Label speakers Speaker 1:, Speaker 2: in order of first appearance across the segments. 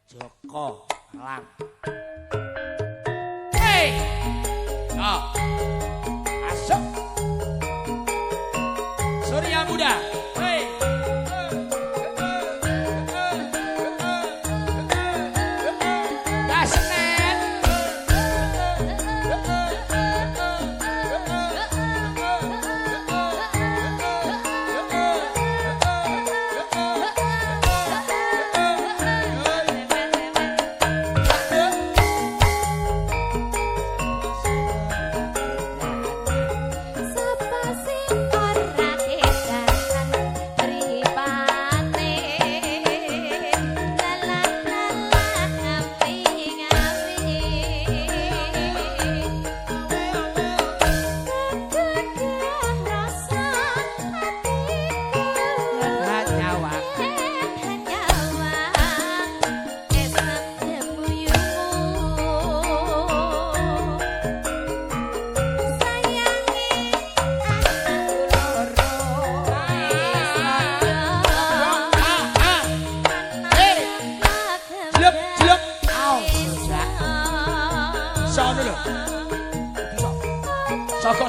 Speaker 1: Joko Lang. Hey! Oh. Asok. Surya Muda. Hey! Dasnen.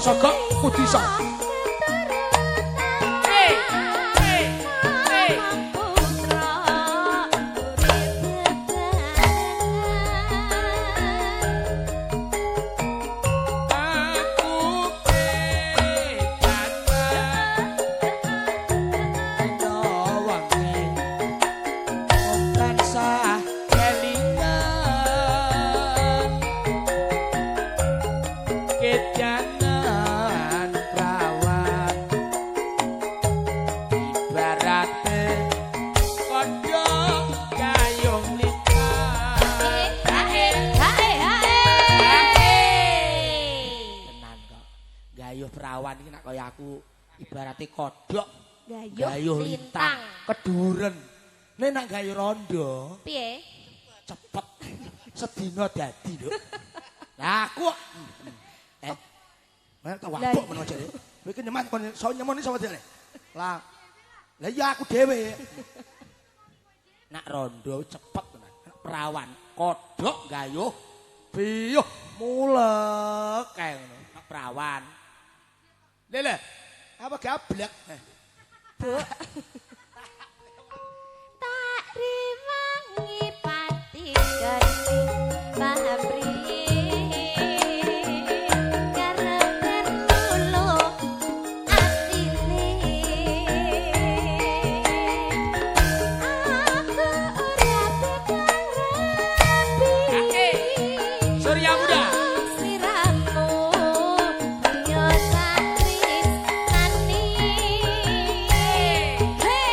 Speaker 1: Sokok putih sok. Ibaratnya kodok gayuh lintang keduren nek nak gayuh rondo piye cepet sedina dadi lho lah aku nek wabok menawa jare kowe iki nyemat kon iso nyemoni sapa jare lah iya aku dhewe nak rondo cepet tenan perawan kodok gayuh piyuh mulek kae ngono nak perawan lele apa gablek? Bu.
Speaker 2: Tak riwangi pati gati pabri karepen lulu atine aku ora
Speaker 1: Oke. Surya Muda.
Speaker 2: Hey!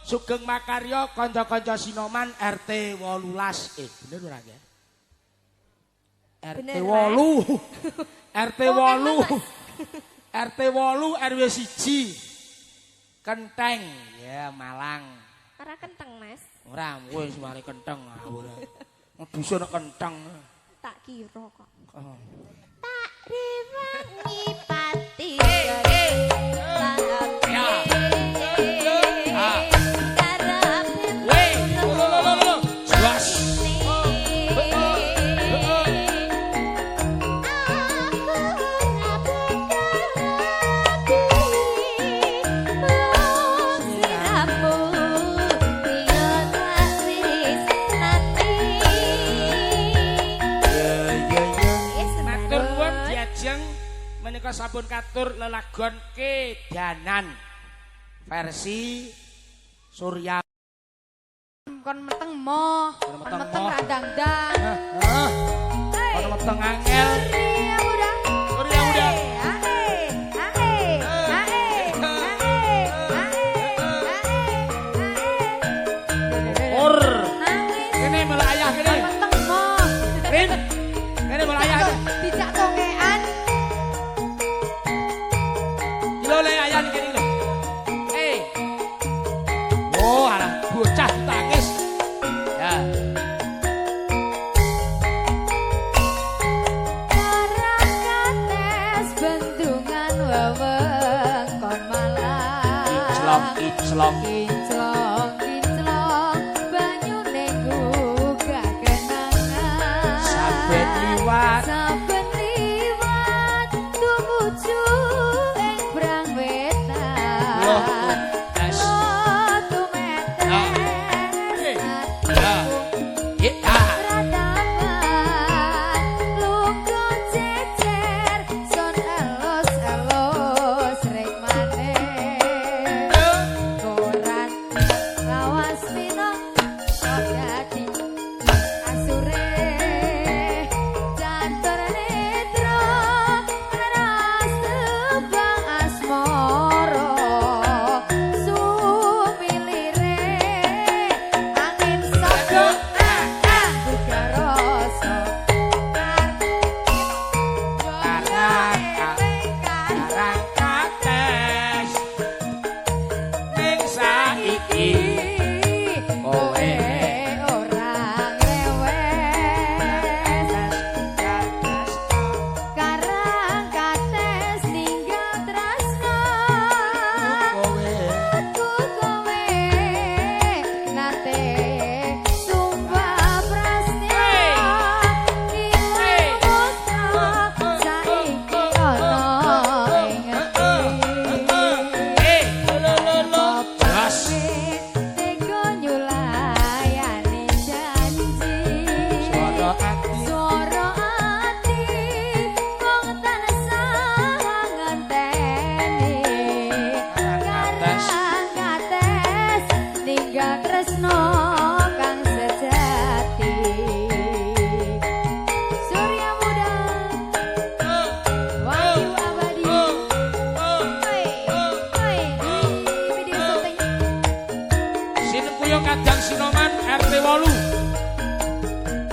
Speaker 1: Sugeng Makarya kanca-kanca Sinoman RT 18. Bener ora ya? RT
Speaker 2: Bener,
Speaker 1: 8. RT 8. RT 8 RW 1. Kenteng, ya Malang.
Speaker 2: Ora kenteng, Mas.
Speaker 1: Ora wis mari kenteng ora. Dusun kenteng.
Speaker 2: Tak kira kok.
Speaker 1: Oh.
Speaker 2: Tak rewangi pati.
Speaker 1: Menika sampun katur lelagon kedanan versi Surya
Speaker 2: kon meteng moh, kon meteng radang-dang.
Speaker 1: Kon meteng angel.
Speaker 2: Surya muda.
Speaker 1: Surya muda. Or. Kene malah ayah kene.
Speaker 2: Meteng moh.
Speaker 1: Rin. Kene malah ayah.
Speaker 2: Dijak tongean.
Speaker 1: Lo le ayan kene lho. Oh, alah bocah tangis. Ya.
Speaker 2: Karakates bendungan wewengkon Malang.
Speaker 1: Iclong.
Speaker 2: Kinclong banyune gugah kenangan.
Speaker 1: Saben liwat
Speaker 2: tumuju ing brang wetan.
Speaker 1: Loh, es.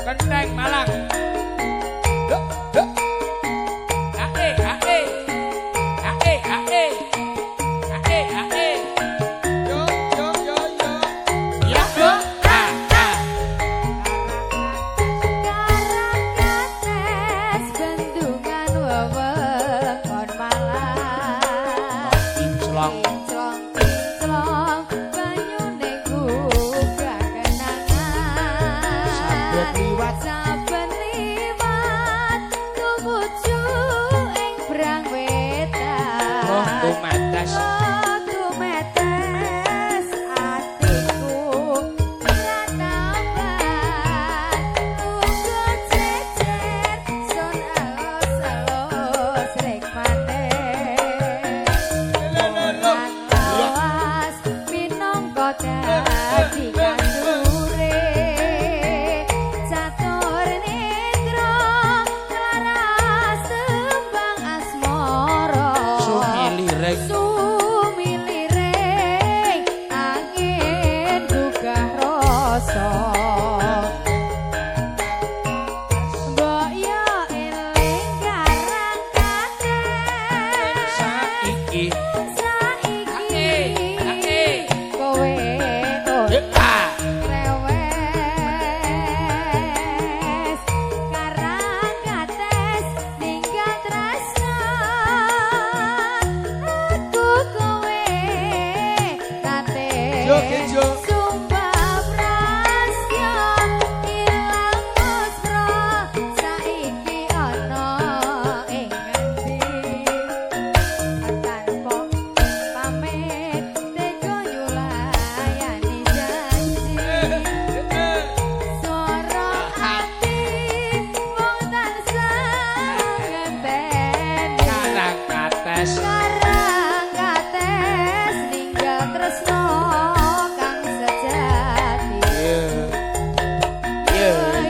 Speaker 1: Kenteng Malang.
Speaker 2: Dadi kandure catur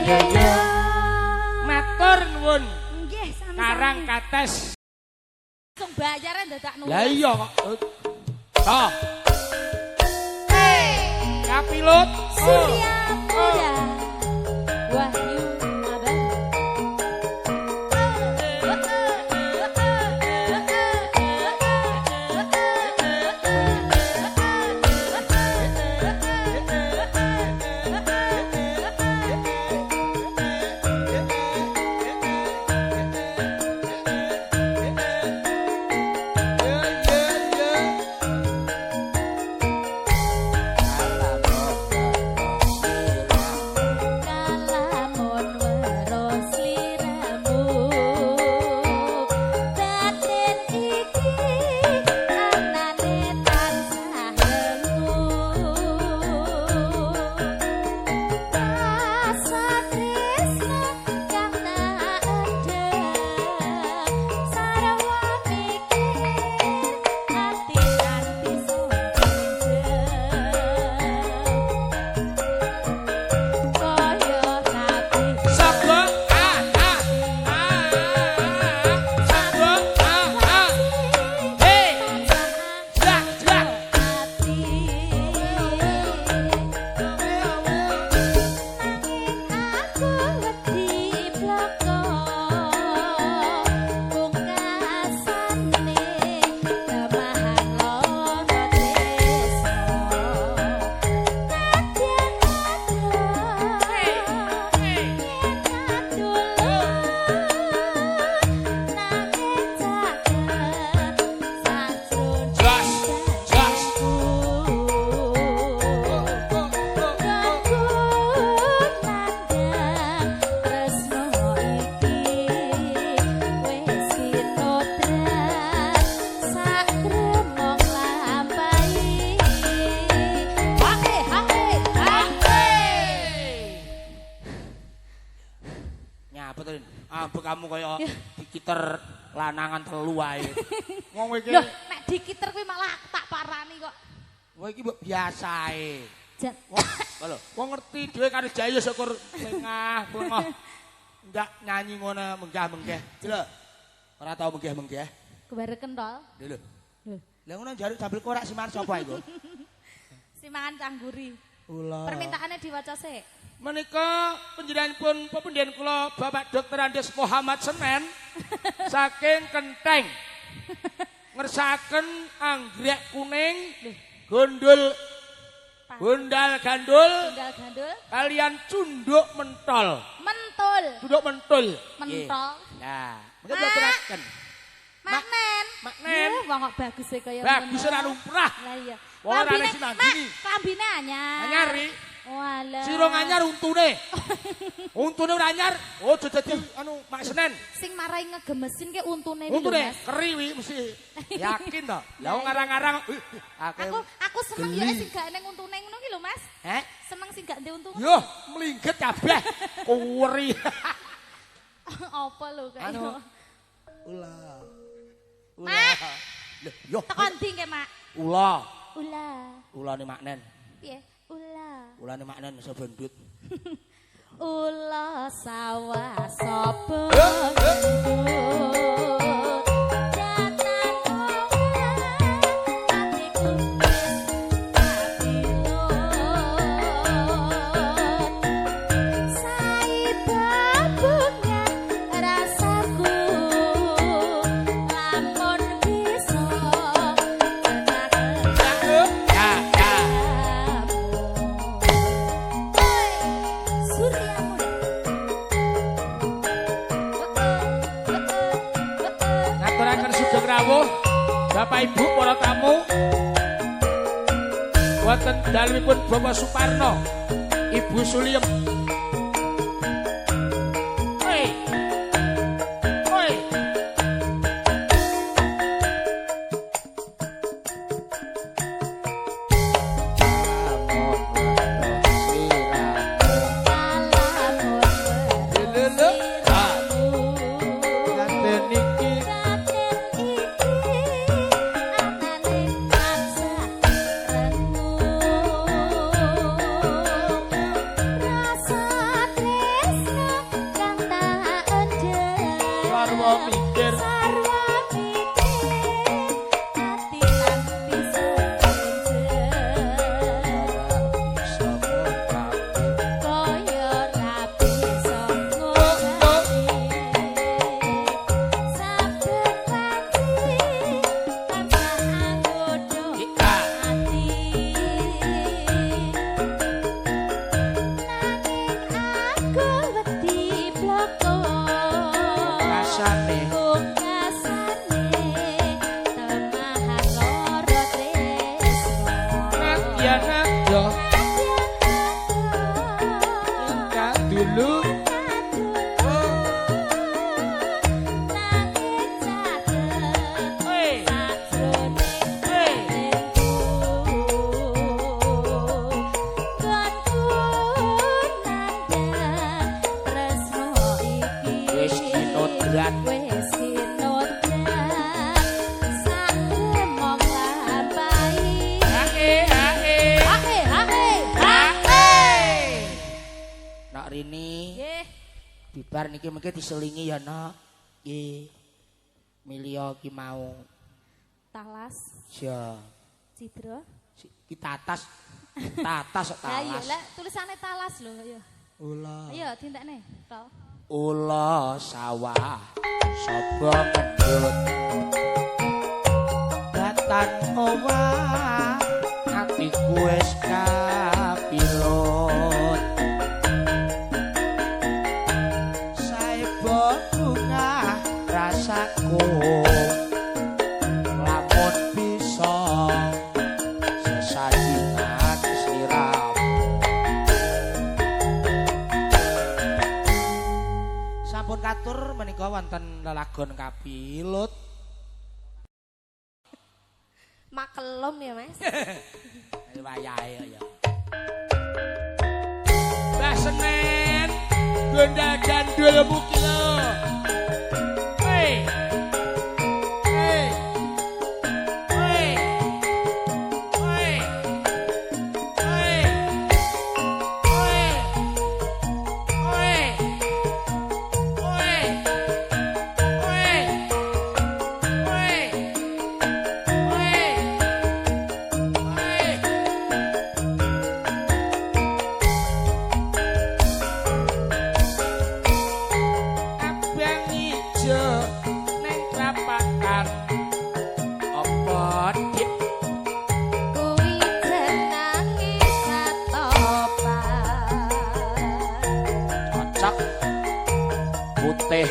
Speaker 2: yo.
Speaker 1: Matur nuwun.
Speaker 2: Nggih, sami-sami.
Speaker 1: Karang kates.
Speaker 2: Langsung bayaran dadak nuwun.
Speaker 1: Lah iya kok. Oh. Kapilut.
Speaker 2: Surya Muda. Wahyu Abadi. Kalamun weros liramu batin iki anane tansah lengu rasa tresno kang tak endem sarwa mikir ati kanthi kaya nabi
Speaker 1: Sablo. Sablo. Hei. Jerak, jerak.
Speaker 2: ati aku wedi bloko pungkasane kemahan lono tresno kadyan
Speaker 1: Jas, jas. Nyapa to? Ambe kamu kaya dikiter lanangan telu wae. Wong kowe iki,
Speaker 2: Loh, nek dikiter kuwi malah tak parani kok.
Speaker 1: kowe iki mbok biasae.
Speaker 2: Jan.
Speaker 1: Lho, wong ngerti dhewe karo Jayo syukur lengah, lengoh. Ndak nyanyi ngono menggah-menggah. Lho. Ora tau menggah-menggah.
Speaker 2: Kebarek kentol.
Speaker 1: Lho.
Speaker 2: Loh,
Speaker 1: Lah ngono njaluk sambil korak simar sapa iku?
Speaker 2: simangan cangguri.
Speaker 1: Ula.
Speaker 2: Permintaannya diwaca sik.
Speaker 1: Menika panjenenganipun pependhen kula Bapak Dr. Andes Muhammad Senen saking Kenteng. Ngersakaken anggrek kuning, gondol gondal gandul
Speaker 2: Tinggal gandul.
Speaker 1: kalian cunduk mentol.
Speaker 2: Mentul.
Speaker 1: Cunduk mentul.
Speaker 2: Mentol.
Speaker 1: Nah, mengko diaturaken.
Speaker 2: Maknen.
Speaker 1: Maknen.
Speaker 2: Wong kok bagus e kaya
Speaker 1: Bagus ora lumrah.
Speaker 2: Lah iya.
Speaker 1: Wong ora
Speaker 2: Klambine-
Speaker 1: ana sinandingi.
Speaker 2: Mak, klambine anyar.
Speaker 1: Anyar ri.
Speaker 2: Walah.
Speaker 1: Sira anyar untune. Untune ora anyar. Oh, dadi anu Mak Senen.
Speaker 2: Sing marai ngegemesin ke untune iki lho,
Speaker 1: Untune
Speaker 2: Mas.
Speaker 1: keri wi mesti. Yakin to? Lah wong ngarang-ngarang
Speaker 2: Aku seneng ya sing gak neng untune ngono ki lho, Mas.
Speaker 1: Heh?
Speaker 2: Seneng sing gak ndek untung.
Speaker 1: Yo, mlingget kabeh. Kuweri.
Speaker 2: Apa lho kaya.
Speaker 1: Anu. Ula.
Speaker 2: Mak.
Speaker 1: Lho, yo.
Speaker 2: Tekan ndi ke, Mak?
Speaker 1: Ula.
Speaker 2: Ula.
Speaker 1: Ulane Maknen.
Speaker 2: Piye? Ula.
Speaker 1: Ulane Maknen iso bendut.
Speaker 2: Ula sawah sapa
Speaker 1: Ya, ya.
Speaker 2: Surya
Speaker 1: Ngaturaken sugeng rawuh Bapak Ibu para tamu. Wonten dalemipun Bapak Suparno, Ibu Suliem. Oi. Oi. Lele. Ah, ganten iki.
Speaker 2: Rasa
Speaker 1: dulu. Bibar niki mengke diselingi ya nak. Nggih. Milya ki mau.
Speaker 2: Talas.
Speaker 1: Ya.
Speaker 2: Cidra.
Speaker 1: Ki tatas. Tatas kok talas.
Speaker 2: Lah iya lah tulisane talas lho ya.
Speaker 1: Ula.
Speaker 2: Ayo dintekne, Ro.
Speaker 1: Ula sawah sapa ngendut. Datan owah atiku wis kapilut. Rasaku lamun bisa sesajian sirap sampun katur menika wonten lelagon kapilut
Speaker 2: makelum ya Mas.
Speaker 1: Wayahe ya Mbah Senen gondal gandul mugi lho. Putih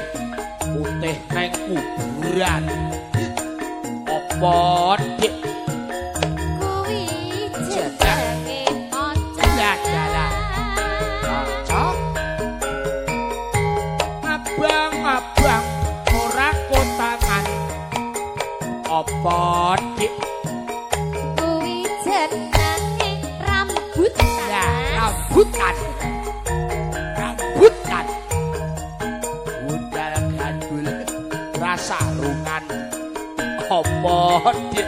Speaker 1: neng kuburan apa dik
Speaker 2: kuwi jenenge
Speaker 1: dalan cocok abang ora kotangan apa dik
Speaker 2: kuwi jenenge rambutan
Speaker 1: rambutan sarungan apa dik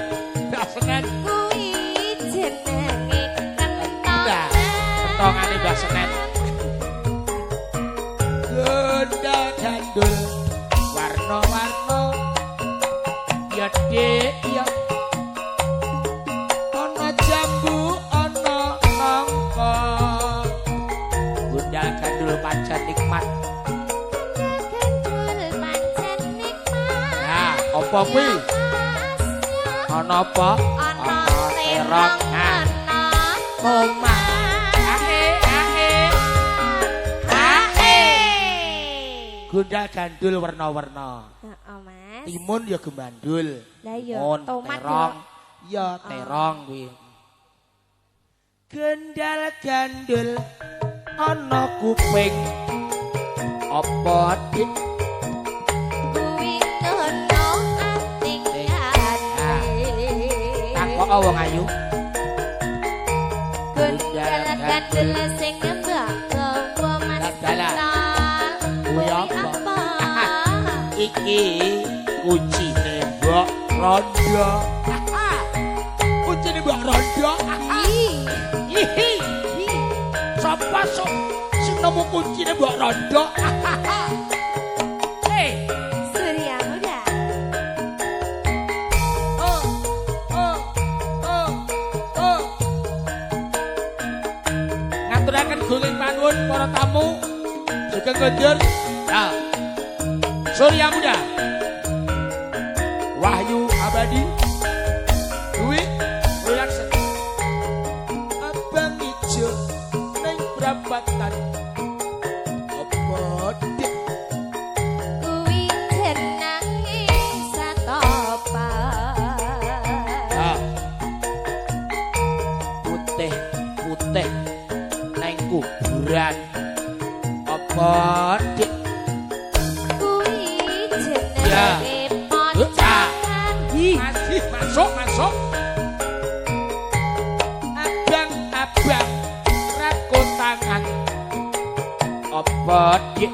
Speaker 1: Senen
Speaker 2: kuwi jenenge kentongan
Speaker 1: kentongane Mbah Senen gondal gandul warna-warna ya dik ya ana jambu ana nangka gondal gandul pancen nikmat. Apa kuwi? Ana apa?
Speaker 2: Ana terong ana
Speaker 1: omah. Gondal gandul warna-warna.
Speaker 2: Heeh, Mas.
Speaker 1: Timun ya gembandul.
Speaker 2: Lah iya, tomat
Speaker 1: terong. Ya terong kuwi. Gondal gandul ana kuping. Apa dik? Kok wong ayu
Speaker 2: gondal gandul sing mbak gawa Mas kuwi apa
Speaker 1: iki kuncine mbok rondo kuncine mbok rondo sapa sing nemu kuncine mbok rondo
Speaker 2: Surya Muda
Speaker 1: ngaturaken guling panuwun para tamu sugeng kondur ya Surya Muda Wahyu Abadi Dwi Wilaksen Abang Ijo neng perapatan apa dik
Speaker 2: kuwi jenenge satopa
Speaker 1: putih neng kuburan Apa dik?
Speaker 2: Kuwi
Speaker 1: Ya.
Speaker 2: jenenge poncangan.
Speaker 1: Masih masuk. Abang rakut tangan. Apa dik?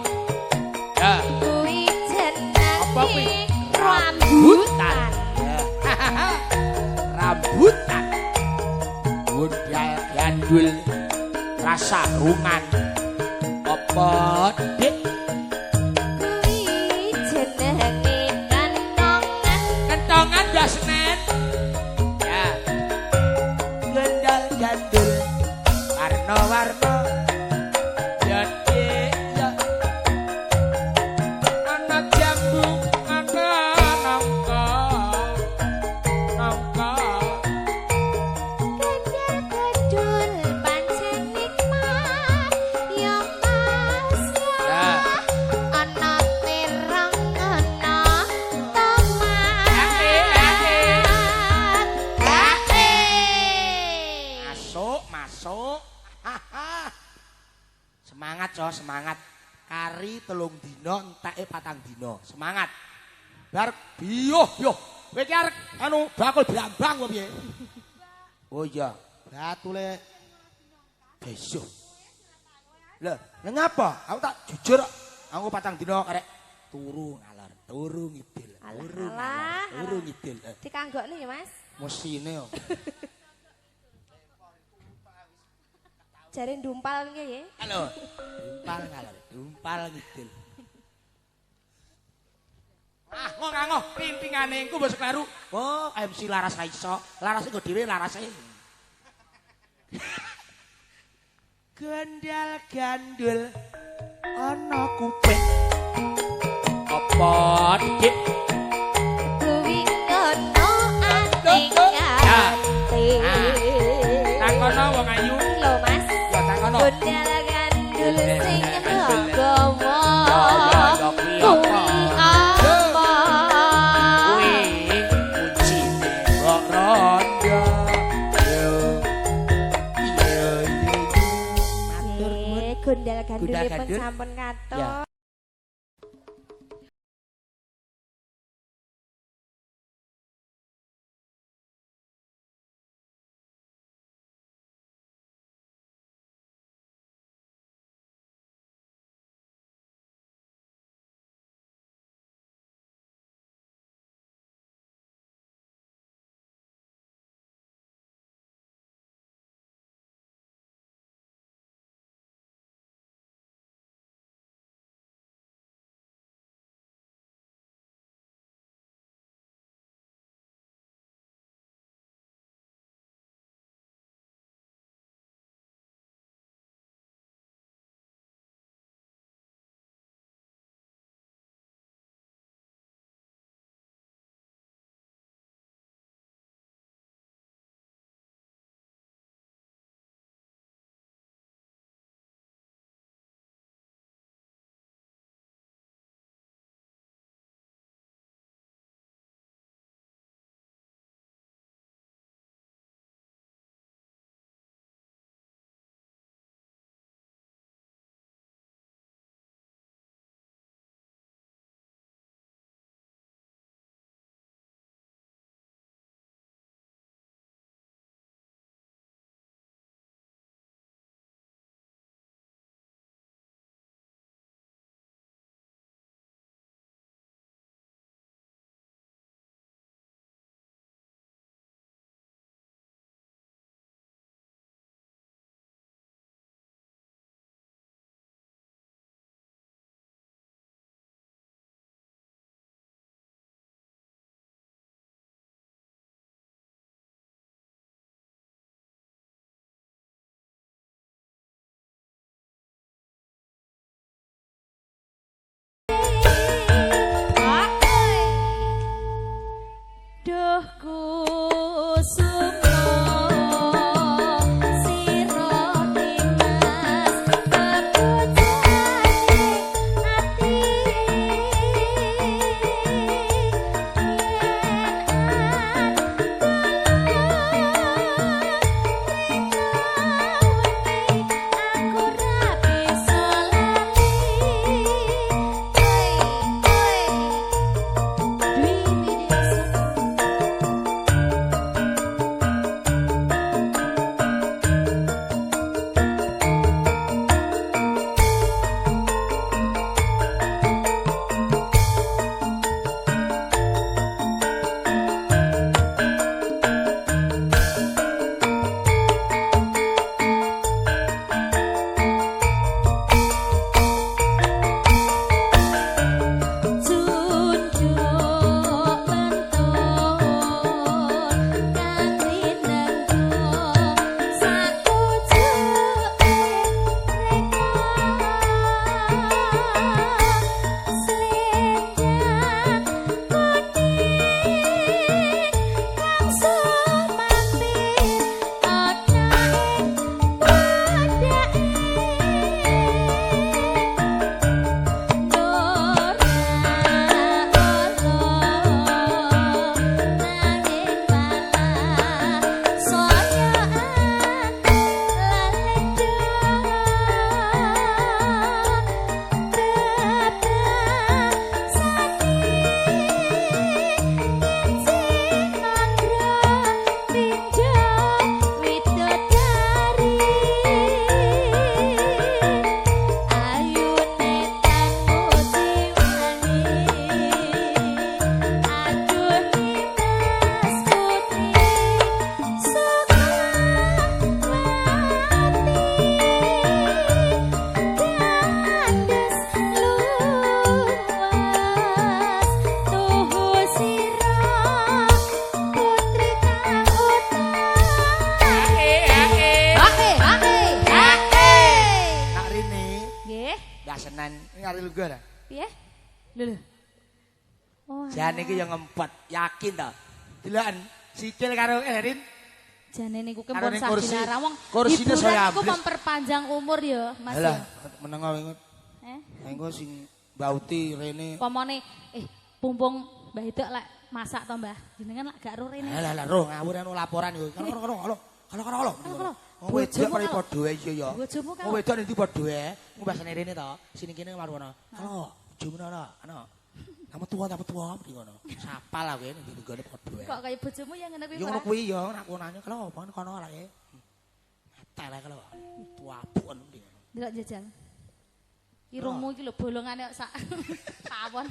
Speaker 1: Ya.
Speaker 2: Kuwi
Speaker 1: Apa kuwi?
Speaker 2: jenenge rambutan.
Speaker 1: Ya. Rambutan. Gundal gandul rasa rungan. Apa dik?
Speaker 2: Kuwi jenenge kentongan.
Speaker 1: Kentongan ya Senen. Ya. Gundal gandul warna-warna. Ya dik ya. Ana jambu, ana nangka.
Speaker 2: Gedul pancen nikmat ya Mas ya. Ana terang ana tomat.
Speaker 1: Masuk. Semangat, Co, semangat. Kari 3 dina, enteke 4 dina. Semangat. Bar biyoh. Kowe iki arek anu bakul brambang apa piye? Oh iya, batule besok. Lah, ngapa? Aku tak jujur, aku 4 dina karek turu ngalor, turu ngidil, turu ngidil.
Speaker 2: Dikanggokne ya Mas.
Speaker 1: Mesine yo.
Speaker 2: Jare ndumpal nggih ya.
Speaker 1: Halo. Dumpal ngalor, dumpal ngidil. Ngoh, pintingane engko mbok kleru. Oh, MC Laras ra iso. Laras engko dhewe larase. Gandal gandul ana kuping. Apa dik?
Speaker 2: Kuwi ngono ating
Speaker 1: Ya.
Speaker 2: ati.
Speaker 1: Takono wong ayu.
Speaker 2: Lho Mas.
Speaker 1: Ya takono.
Speaker 2: Gundal gandul sing gawa.
Speaker 1: Kuwi
Speaker 2: Kuwi apa?
Speaker 1: Kuwi kuncine kok rondo. Yo.
Speaker 2: Gundal gandulipun
Speaker 1: gandul.
Speaker 2: sampun kathok.
Speaker 1: Ya. gak senen ngari lu gue.
Speaker 2: Piye? Lho. Oh.
Speaker 1: Jane iki yang ngempet, yakin to. Deloken sikil karo Erin.
Speaker 2: Jane niku kempun dilarang wong.
Speaker 1: Kursine saya
Speaker 2: niku memperpanjang umur ya, Mas.
Speaker 1: Lah, menengo wingi. Engko
Speaker 2: Eh?
Speaker 1: sing Bauti rene.
Speaker 2: Pomone pumpung Mbah Edok lek masak to, Mbah. Jenengan lek gak ro rene.
Speaker 1: Lah roh ngawur anu laporan yo. Kalau. Wong wedok karo padha ae iya ya.
Speaker 2: Bojomu
Speaker 1: Wong wedok ndi padha ae. Mbah sene rene to. Sini kene marwono. Kalau bojomu ana. Nama tua mesti ngono. Sapal lah kowe ning nggone padha ae.
Speaker 2: Kok kaya bojomu ya ngene kuwi.
Speaker 1: Yo ngono kuwi yo aku nanya kalau apa kono lek. Metel kalau tua pun ndi ngono.
Speaker 2: Ndelok jajal. Irungmu iki lho bolongane kok sak pawon.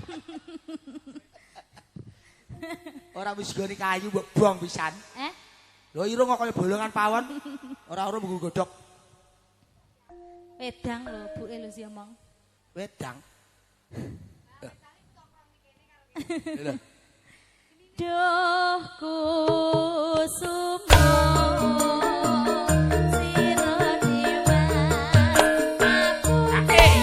Speaker 1: Ora wis gone kayu mbok buang pisan. Lho irung kok kaya bolongan pawon. Ora mung godhok.
Speaker 2: Wedang lho, buke lho si omong.
Speaker 1: Wedang. Lho.
Speaker 2: Duh kusuma sira diwas ati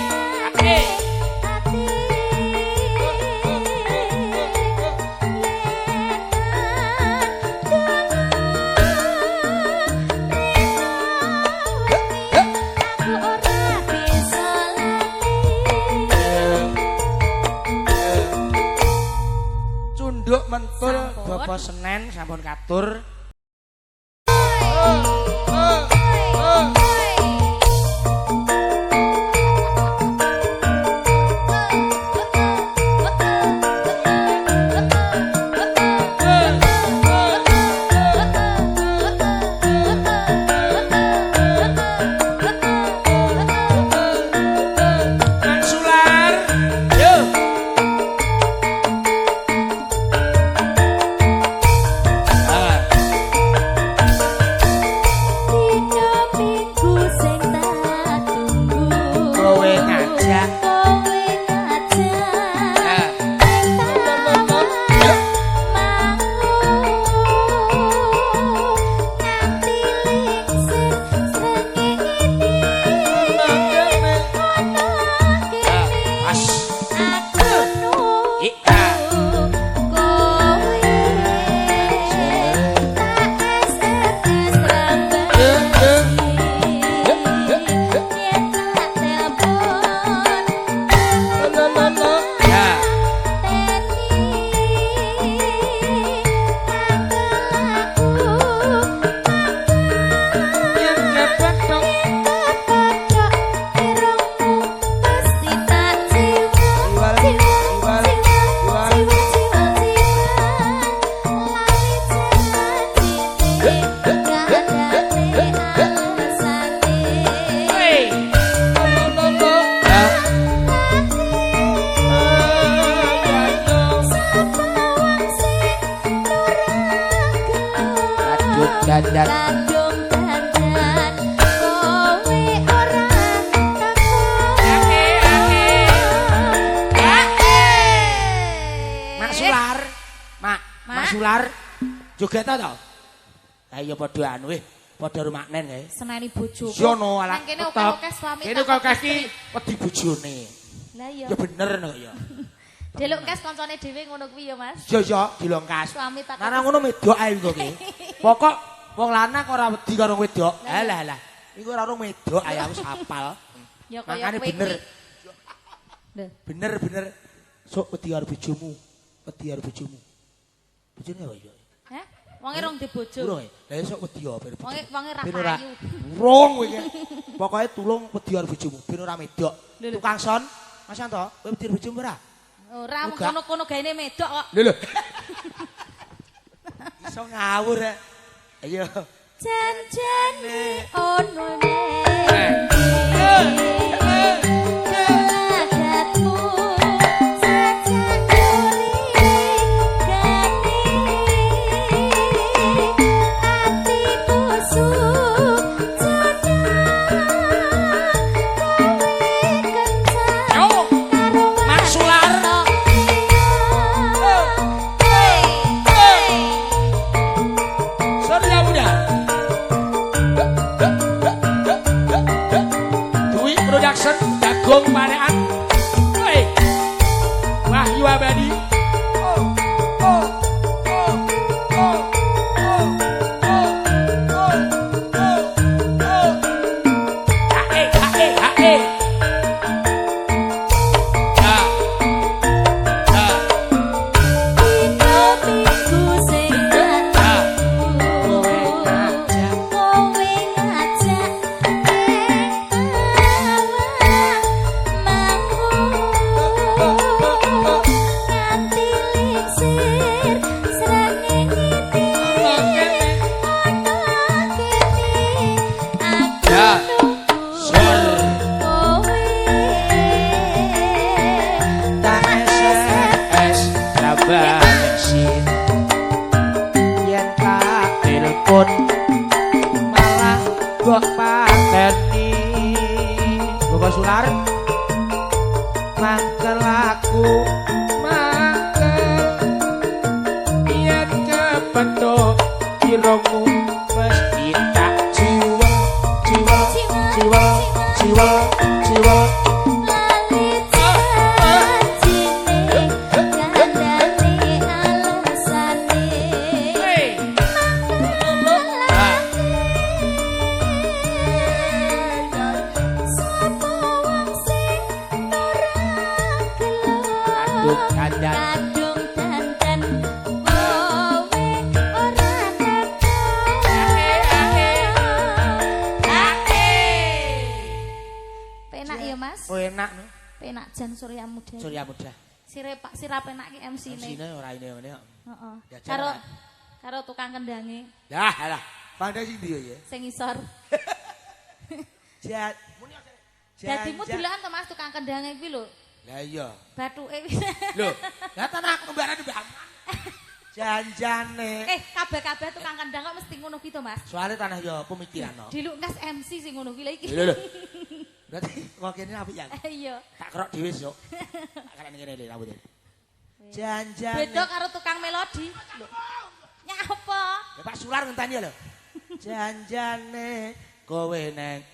Speaker 1: Cunduk mentul Bapak Senen sampun katur. Joget ta to? Lah iya padha anu padha rumaknen kae.
Speaker 2: Seneni bojoku.
Speaker 1: Yono ala.
Speaker 2: Kene oke-oke suami.
Speaker 1: Kene oke iki wedi bojone.
Speaker 2: Lah iya.
Speaker 1: Ya bener kok ya.
Speaker 2: Delok kes kancane dhewe ngono kuwi ya, Mas.
Speaker 1: Iya dilongkas.
Speaker 2: Suami tak.
Speaker 1: Nang ngono medok ae kok ki. Pokok wong lanang ora wedi karo wedok. Alah. Iku ora ono medok ae aku sapal.
Speaker 2: Ya kaya kowe.
Speaker 1: Bener. Sok wedi karo bojomu. Wedi karo bojomu. Bojone apa ya?
Speaker 2: Hah? Wonge rong di bojo.
Speaker 1: Urung e. Lah esuk wedi ya ben bojomu.
Speaker 2: Wonge ra
Speaker 1: Ben ora.
Speaker 2: payu.
Speaker 1: Rong kowe iki. Pokoke tulung wedi karo bojomu ben ora medok. Tukang son, Mas Anto, kowe wedi karo bojomu ora?
Speaker 2: Ora kono-kono gaene medok kok.
Speaker 1: Lho. Iso ngawur rek. Ayo.
Speaker 2: Janjane ono
Speaker 1: Production abadi.
Speaker 3: Malah kok pateni Bapak Sular mangkel aku mangkel yen kepethuk irungmu mesti tak jiwa jiwa jiwa jiwa jiwa
Speaker 2: kadung dandan kowe ora penak ya Mas?
Speaker 3: Oh enak no.
Speaker 2: Penak jan Surya Muda.
Speaker 3: Surya Muda.
Speaker 2: Sira penak ki MC-ne.
Speaker 3: MC-ne ora ngene.
Speaker 2: Heeh.
Speaker 3: Ya,
Speaker 2: Karo tukang kendange
Speaker 1: Lah, alah. Pandai sing ndi ya?
Speaker 2: sing isor.
Speaker 1: Jat.
Speaker 2: Dadimu dilan to Mas tukang kendange kuwi lho.
Speaker 1: Lah iya.
Speaker 2: Bathuke.
Speaker 1: Lho, lah tanah aku kembaran Mbak Aman. Janjane.
Speaker 2: Kabeh-kabeh tukang kendang kok mesti ngono ki to Mas.
Speaker 1: Soalnya tanah ya pemikiran no.
Speaker 2: Dilungkas MC sing ngono ki lha iki.
Speaker 1: Lho. Berarti kok kene apik ya?
Speaker 2: Iya.
Speaker 1: Tak kerok dhewe sok. Tak karane ngene lho rambut. Janjane.
Speaker 2: Beda karo tukang melodi. Lho. Nyapa?
Speaker 1: Ya Pak Sular ngenteni lho. Janjane kowe neng